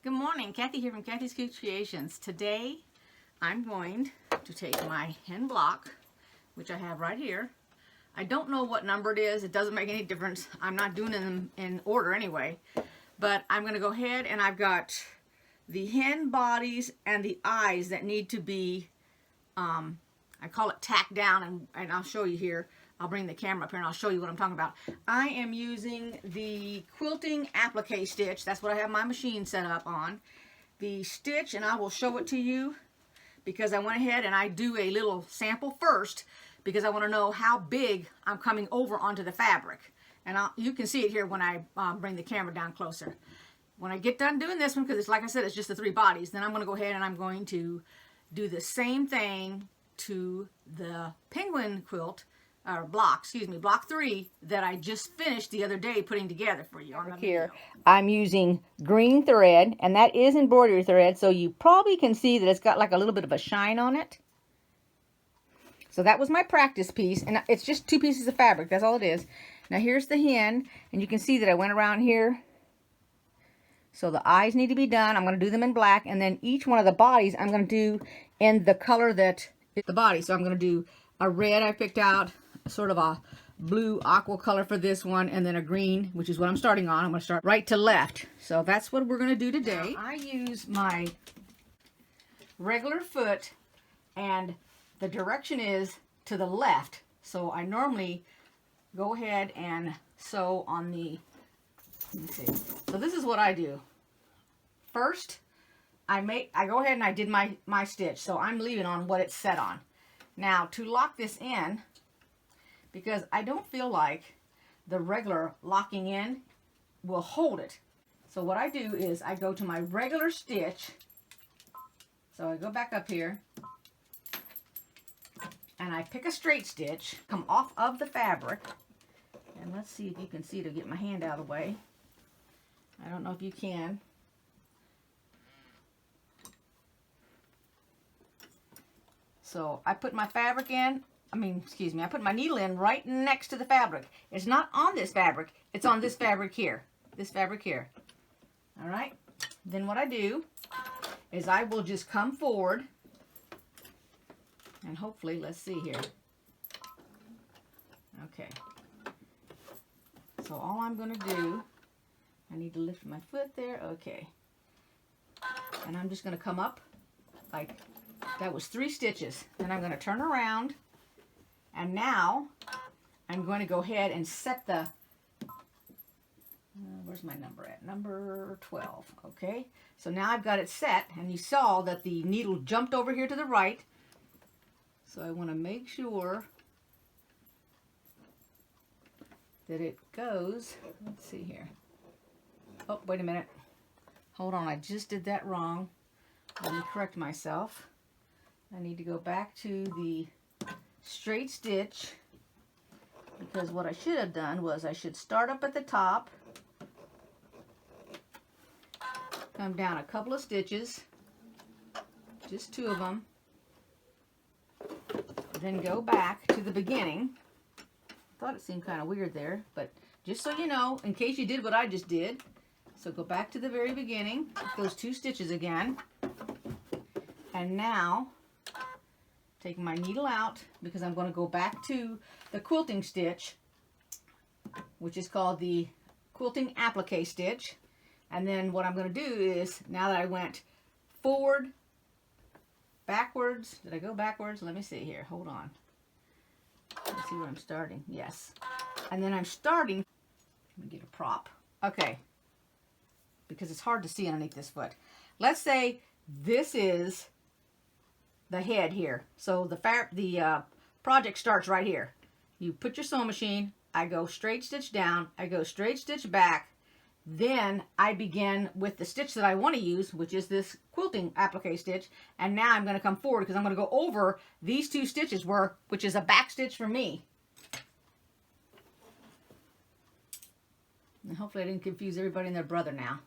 Good morning, Kathy here from kathyskutekreations. Today I'm going to take my hen block, which I have right here. I don't know what number it is. It doesn't make any difference. I'm not doing them in order anyway. But I'm going to go ahead and I've got the hen bodies and the eyes that need to be, I call it tacked down, and I'll show you here. I'll bring the camera up here and I'll show you what I'm talking about. I am using the quilting applique stitch. That's what I have my machine set up on. The stitch, and I will show it to you because I went ahead and I do a little sample first because I want to know how big I'm coming over onto the fabric. And you can see it here when I bring the camera down closer. When I get done doing this one, because it's like I said, it's just the three bodies, then I'm going to go ahead and I'm going to do the same thing to the penguin quilt, or block 3 that I just finished the other day putting together for you on the here. I'm using green thread, and that is embroidery thread, so you probably can see that it's got like a little bit of a shine on it. So that was my practice piece, and it's just 2 pieces of fabric. That's all it is. Now here's the hen, and you can see that I went around here. So the eyes need to be done. I'm going to do them in black, and then each one of the bodies I'm going to do in the color that is the body. So I'm going to do a red I picked out, sort of a blue aqua color for this one, and then a green, which is what I'm starting on. I'm going to start right to left. So that's what we're going to do today. I use my regular foot, and the direction is to the left. So I normally go ahead and sew on the, let me see. So this is what I do. First, I go ahead and I did my stitch. So I'm leaving on what it's set on. Now to lock this in, because I don't feel like the regular locking in will hold it. So what I do is I go to my regular stitch. So I go back up here and I pick a straight stitch, come off of the fabric, and let's see if you can see to get my hand out of the way. I don't know if you can. So I put my fabric in. I put my needle in right next to the fabric. It's not on this fabric. It's on this fabric here. This fabric here. All right. Then what I do is I will just come forward and hopefully, let's see here. Okay. So all I'm going to do, I need to lift my foot there. Okay. And I'm just going to come up like that was 3 stitches. Then I'm going to turn around. And now, I'm going to go ahead and set the, where's my number at? Number 12, okay? So now I've got it set, and you saw that the needle jumped over here to the right. So I want to make sure that it goes, let's see here. Oh, wait a minute. Hold on, I just did that wrong. Let me correct myself. I need to go back to the straight stitch, because what I should have done was I should start up at the top, come down a couple of stitches, just 2 of them, then go back to the beginning. I thought it seemed kind of weird there, but just so you know, in case you did what I just did, so go back to the very beginning, those 2 stitches again, and now take my needle out because I'm going to go back to the quilting stitch, which is called the quilting applique stitch. And then what I'm going to do is, now that I went forward, backwards, did I go backwards? Let me see here, hold on. Let's see where I'm starting. Yes. And then I'm starting, let me get a prop. Okay, because it's hard to see underneath this foot. Let's say this is the head here. So the project starts right here. You put your sewing machine, I go straight stitch down, I go straight stitch back, then I begin with the stitch that I want to use, which is this quilting applique stitch, and now I'm going to come forward because I'm going to go over these 2 stitches, which is a back stitch for me. And hopefully I didn't confuse everybody and their brother now.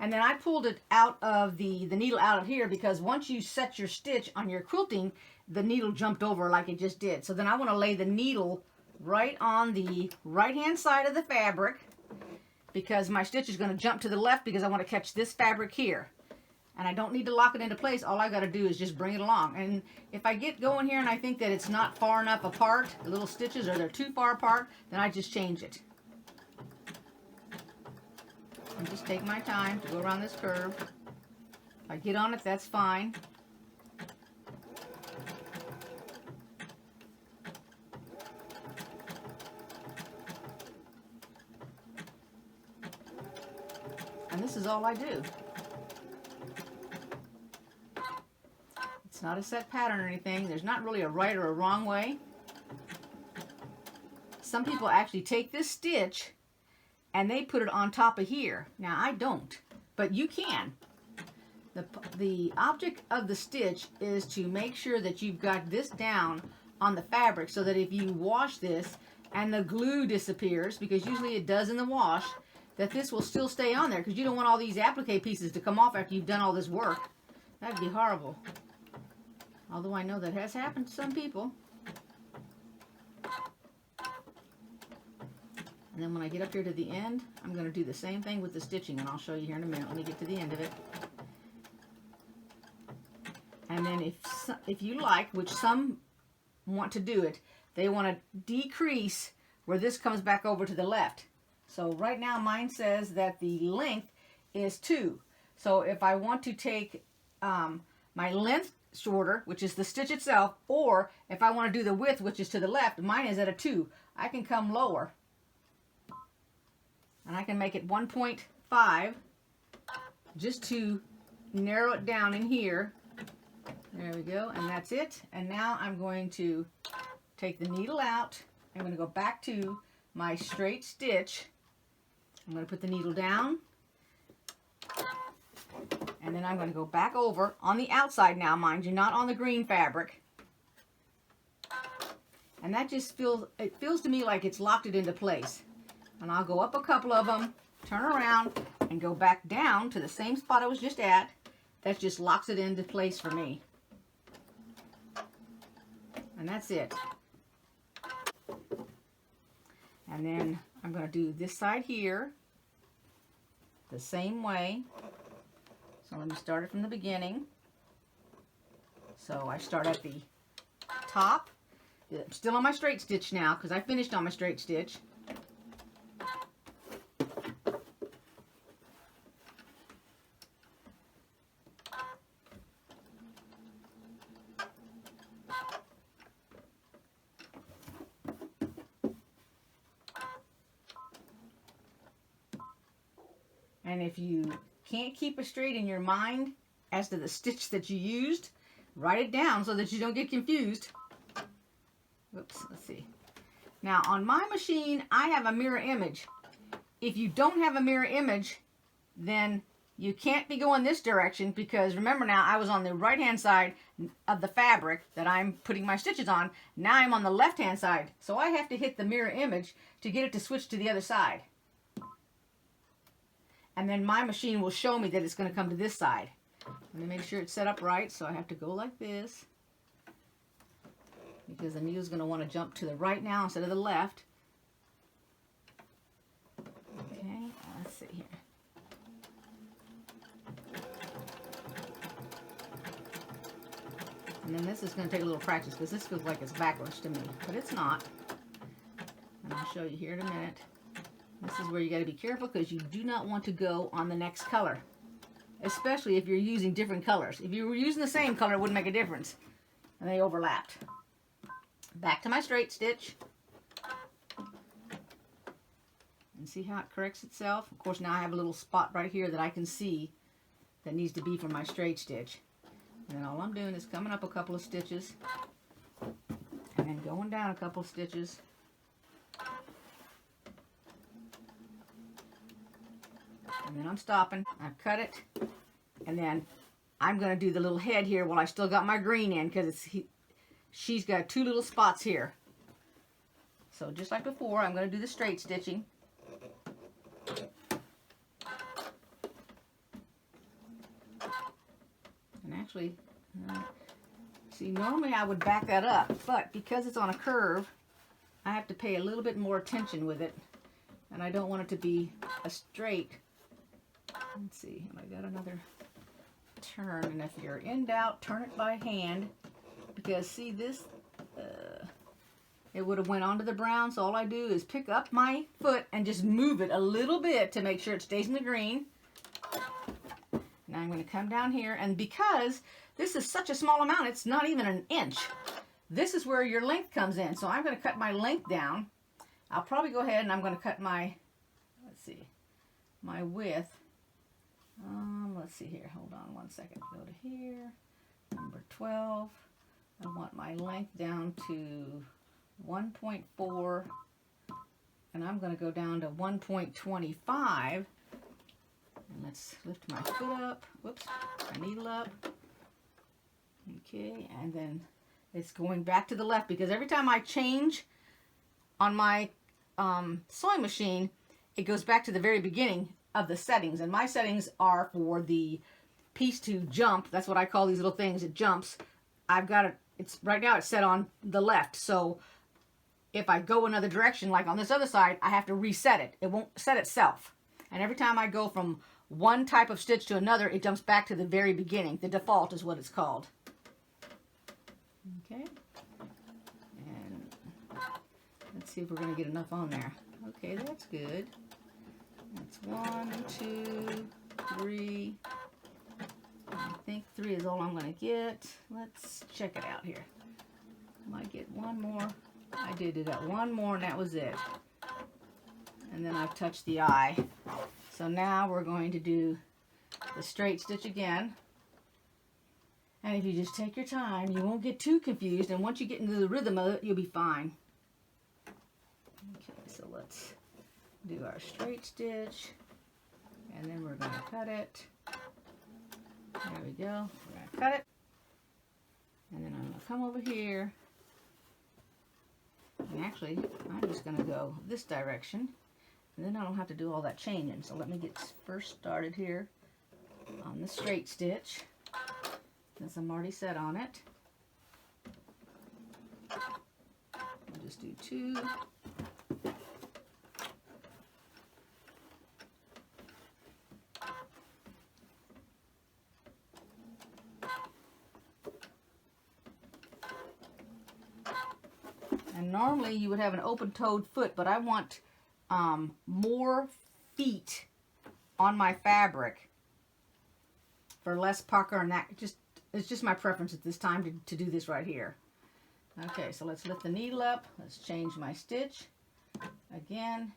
And then I pulled it out of the needle out of here because once you set your stitch on your quilting, the needle jumped over like it just did. So then I want to lay the needle right on the right hand side of the fabric. because my stitch is going to jump to the left because I want to catch this fabric here. And I don't need to lock it into place. All I got to do is just bring it along. And if I get going here and I think that it's not far enough apart, the little stitches, or they're too far apart, then I just change it. And just take my time to go around this curve. If I get on it, that's fine. And this is all I do. It's not a set pattern or anything. There's not really a right or a wrong way. Some people actually take this stitch and they put it on top of here. Now I don't, but you can. The object of the stitch is to make sure that you've got this down on the fabric so that if you wash this and the glue disappears, because usually it does in the wash, that this will still stay on there, because you don't want all these applique pieces to come off after you've done all this work. That'd be horrible. Although I know that has happened to some people. And then when I get up here to the end, I'm going to do the same thing with the stitching, and I'll show you here in a minute when we get to the end of it. And then if you like, which some want to do it, they want to decrease where this comes back over to the left. So right now mine says that the length is 2. So if I want to take my length shorter, which is the stitch itself, or if I want to do the width, which is to the left, mine is at a 2. I can come lower. And I can make it 1.5 just to narrow it down in here. There we go, and that's it. And now I'm going to take the needle out. I'm going to go back to my straight stitch. I'm going to put the needle down. And then I'm going to go back over on the outside now, mind you, not on the green fabric. And that just feels to me like it's locked it into place. And I'll go up a couple of them, turn around, and go back down to the same spot I was just at. That just locks it into place for me. And that's it. And then I'm going to do this side here the same way. So let me start it from the beginning. So I start at the top. I'm still on my straight stitch now because I finished on my straight stitch. And if you can't keep it straight in your mind as to the stitch that you used, write it down so that you don't get confused. Whoops, let's see. Now on my machine, I have a mirror image. If you don't have a mirror image, then you can't be going this direction, because remember now, I was on the right hand side of the fabric that I'm putting my stitches on. Now I'm on the left hand side. So I have to hit the mirror image to get it to switch to the other side. And then my machine will show me that it's going to come to this side. Let me make sure it's set up right, so I have to go like this, because the needle's going to want to jump to the right now instead of the left. Okay, let's see here. And then this is going to take a little practice, because this feels like it's backwards to me, but it's not. And I'll show you here in a minute. This is where you got to be careful, because you do not want to go on the next color, especially if you're using different colors. If you were using the same color, it wouldn't make a difference, and they overlapped. Back to my straight stitch, and see how it corrects itself. Of course, now I have a little spot right here that I can see that needs to be for my straight stitch. And then all I'm doing is coming up a couple of stitches and then going down a couple of stitches. And then I'm stopping. I cut it, and then I'm going to do the little head here while I still got my green in, because she's got 2 little spots here. So just like before, I'm going to do the straight stitching. And actually, see, normally I would back that up, but because it's on a curve, I have to pay a little bit more attention with it. and I don't want it to be a straight. Let's see, I got another turn, and if you're in doubt, turn it by hand, because see this, it would have went onto the brown, so all I do is pick up my foot and just move it a little bit to make sure it stays in the green. Now I'm going to come down here, and because this is such a small amount, it's not even an inch. This is where your length comes in, so I'm going to cut my length down. I'll probably go ahead and I'm going to cut my, let's see, my width. Let's see here, hold on one second. Go to here, number 12. I want my length down to 1.4, and I'm going to go down to 1.25. And let's lift my foot up, whoops, my needle up. Okay, and then it's going back to the left, because every time I change on my sewing machine, it goes back to the very beginning of the settings, and my settings are for the piece to jump. That's what I call these little things. It jumps. I've got it, it's right now it's set on the left, so if I go another direction, like on this other side, I have to reset it. It won't set itself, and every time I go from one type of stitch to another, it jumps back to the very beginning. The default is what it's called. Okay, and let's see if we're going to get enough on there. Okay, that's good. That's 1, 2, 3. I think 3 is all I'm going to get. Let's check it out here. Might get one more. I did it at one more, and that was it. And then I've touched the eye. So now we're going to do the straight stitch again. And if you just take your time, you won't get too confused, and once you get into the rhythm of it, you'll be fine. Okay, so let's do our straight stitch, and then we're going to cut it. There we go. We're going to cut it, and then I'm going to come over here, and actually I'm just going to go this direction, and then I don't have to do all that changing. So let me get first started here on the straight stitch, since I'm already set on it. I'll just do 2. And normally you would have an open-toed foot, but I want more feet on my fabric for less pucker, and that it's just my preference at this time to do this right here. Okay, so let's lift the needle up. Let's change my stitch again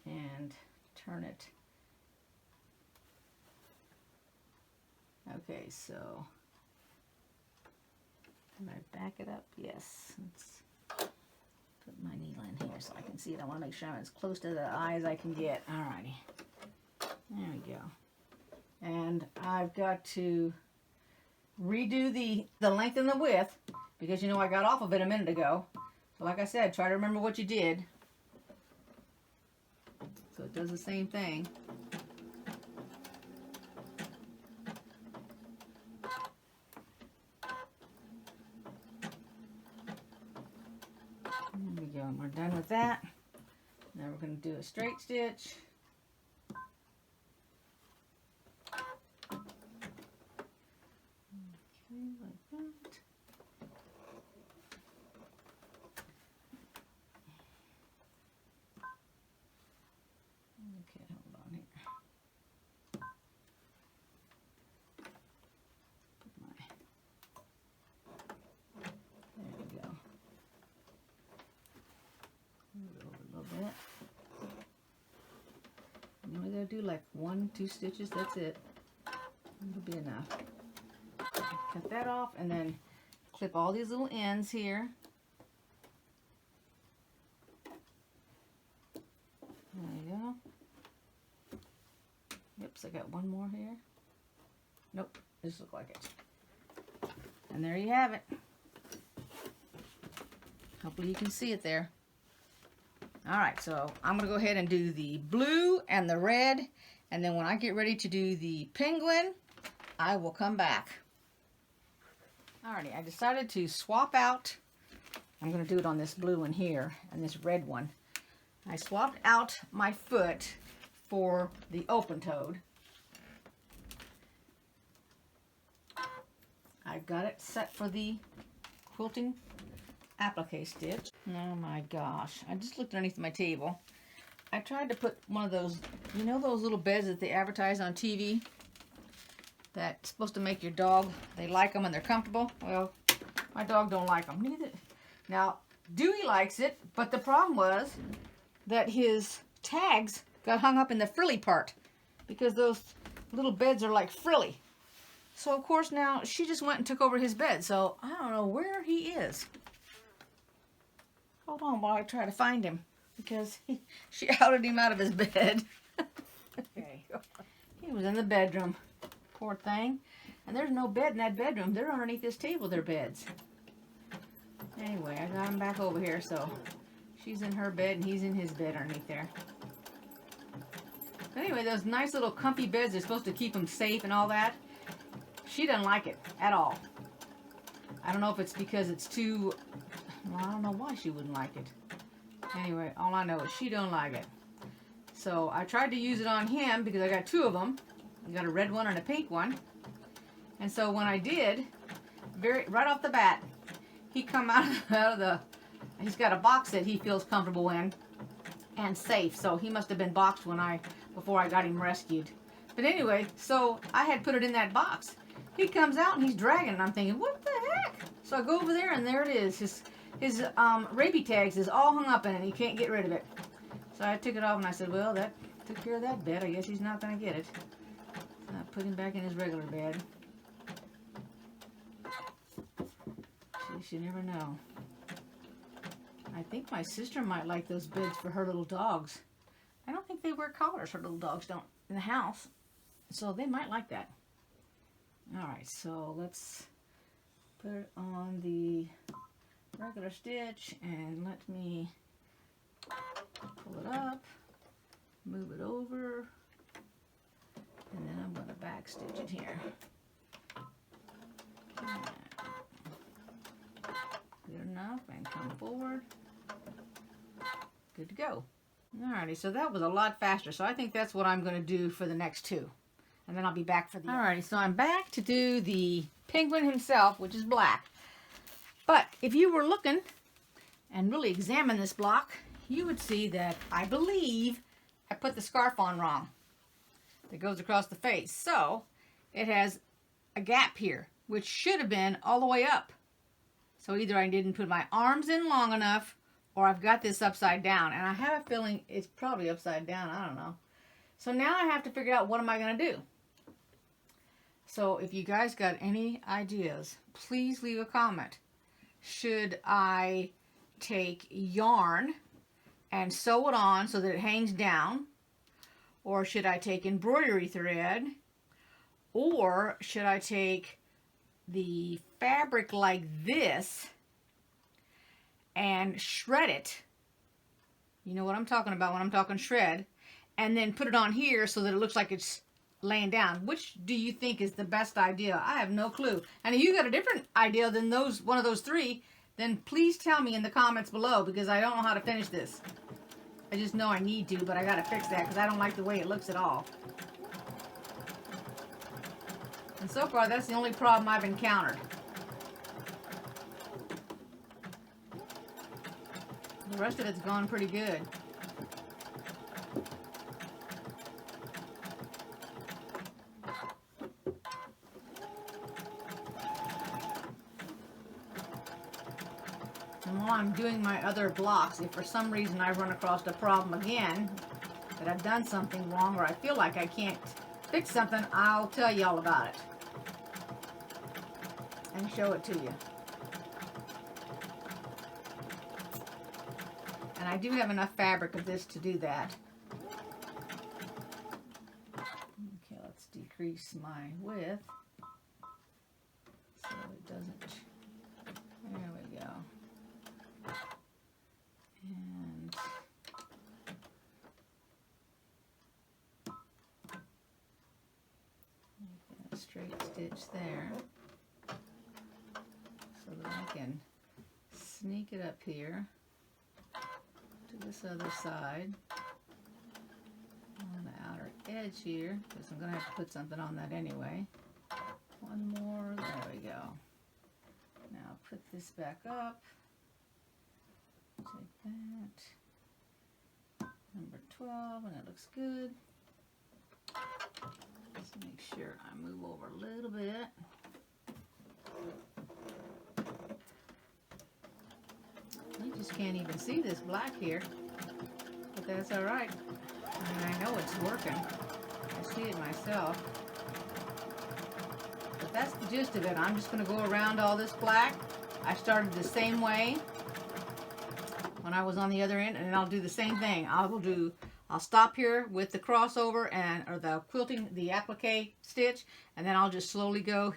and turn it. Okay, so can I back it up? Yes. Let's put my needle in here so I can see it. I want to make sure I'm as close to the eye as I can get. Alrighty. There we go. And I've got to redo the length and the width, because you know I got off of it a minute ago. So like I said, try to remember what you did. So it does the same thing. There we go, and we're done with that. Now we're going to do a straight stitch. You only gotta do like 1, 2 stitches, that's it. It'll be enough. Cut that off, and then clip all these little ends here. There you go. Oops, I got one more here. Nope, this looks like it. And there you have it. Hopefully you can see it there. Alright, so I'm going to go ahead and do the blue and the red, and then when I get ready to do the penguin, I will come back. Alrighty, I decided to swap out. I'm going to do it on this blue one here and this red one. I swapped out my foot for the open-toed. I've got it set for the quilting applique stitch. Oh my gosh, I just looked underneath my table. I tried to put one of those, you know those little beds that they advertise on TV? That's supposed to make your dog, they like them and they're comfortable. Well, my dog don't like them. Neither. Now, Dewey likes it, but the problem was that his tags got hung up in the frilly part because those little beds are like frilly. So of course now she just went and took over his bed. So I don't know where he is. Hold on while I try to find him because she outed him out of his bed. Okay. He was in the bedroom. Poor thing. And there's no bed in that bedroom. They're underneath this table, their beds. Anyway, I got him back over here, so she's in her bed and he's in his bed underneath there. But anyway, those nice little comfy beds are supposed to keep them safe and all that. She doesn't like it at all. I don't know if it's because it's too... Well, I don't know why she wouldn't like it. Anyway, all I know is she don't like it. So I tried to use it on him because I got two of them. I got a red one and a pink one. And so when I did, right off the bat, he come out of the... He's got a box that he feels comfortable in and safe. So he must have been boxed before I got him rescued. But anyway, so I had put it in that box. He comes out and he's dragging and I'm thinking, what the heck? So I go over there and there it is. His rabies tags is all hung up in it and he can't get rid of it. So I took it off and I said, well, that took care of that bed. I guess he's not going to get it. So I put him back in his regular bed. You never know. I think my sister might like those beds for her little dogs. I don't think they wear collars, her little dogs don't, in the house. So they might like that. Alright, so let's put it on the regular stitch and let me pull it up, move it over, and then I'm going to back stitch it here. Good enough, and come forward. Good to go. Alrighty, so that was a lot faster. So I think that's what I'm going to do for the next two. And then I'll be back for the... Alrighty, so I'm back to do the penguin himself, which is black. But if you were looking and really examine this block, you would see that I believe I put the scarf on wrong. That goes across the face. So it has a gap here, which should have been all the way up. So either I didn't put my arms in long enough, or I've got this upside down. And I have a feeling it's probably upside down. I don't know. So now I have to figure out what am I going to do. So if you guys got any ideas, please leave a comment. Should I take yarn and sew it on so that it hangs down? Or should I take embroidery thread? Or should I take the fabric like this and shred it? You know what I'm talking about when I'm talking shred. And then put it on here so that it looks like it's laying down. Which do you think is the best idea? I have no clue. And if you got a different idea than one of those three, then please tell me in the comments below, because I don't know how to finish this. I just know I need to, but I got to fix that because I don't like the way it looks at all. And so far, that's the only problem I've encountered. The rest of it's gone pretty good. And while I'm doing my other blocks, if for some reason I run across a problem again, that I've done something wrong or I feel like I can't fix something, I'll tell you all about it. And show it to you. And I do have enough fabric of this to do that. Okay, let's decrease my width so it doesn't. There we go. And make that straight stitch there so that I can sneak it up here to this other side on the outer edge here, because I'm going to have to put something on that anyway. One more, there we go. Now put this back up. Take that. Number 12, and it looks good. Just make sure I move over a little bit. You just can't even see this black here, but that's all right. I mean, I know it's working. I see it myself. But that's the gist of it. I'm just going to go around all this black. I started the same way when I was on the other end, and I'll do the same thing. I'll stop here with the crossover or the quilting, the applique stitch, and then I'll just slowly go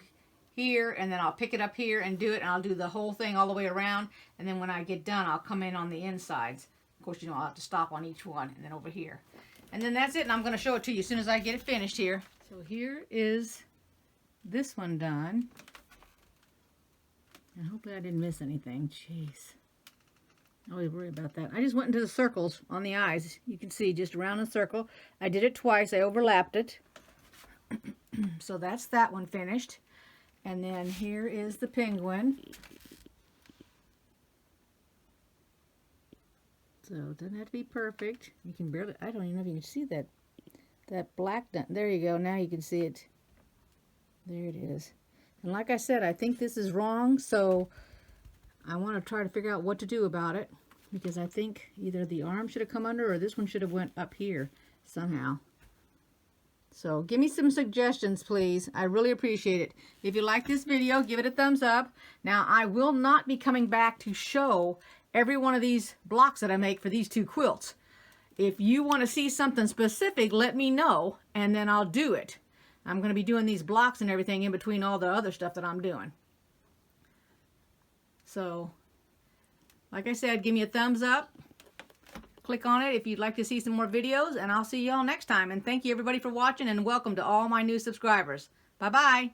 here, and then I'll pick it up here and do it, and I'll do the whole thing all the way around, and then when I get done, I'll come in on the insides. Of course, you know, I'll have to stop on each one, and then over here. And then that's it, and I'm going to show it to you as soon as I get it finished here. So here is this one done. And hopefully I didn't miss anything. Jeez. I always worry about that. I just went into the circles on the eyes. You can see just around the circle. I did it twice. I overlapped it. So that's that one finished. And then here is the penguin. So it doesn't have to be perfect. You can barely, I don't even know if you can see that black done. There you go. Now you can see it. There it is. And like I said, I think this is wrong, so I want to try to figure out what to do about it, because I think either the arm should have come under or this one should have went up here somehow. So give me some suggestions, please. I really appreciate it. If you like this video, give it a thumbs up. Now, I will not be coming back to show every one of these blocks that I make for these two quilts. If you want to see something specific, let me know, and then I'll do it. I'm going to be doing these blocks and everything in between all the other stuff that I'm doing. So, like I said, give me a thumbs up. Click on it if you'd like to see some more videos, and I'll see y'all next time. And thank you everybody for watching, and welcome to all my new subscribers. Bye-bye.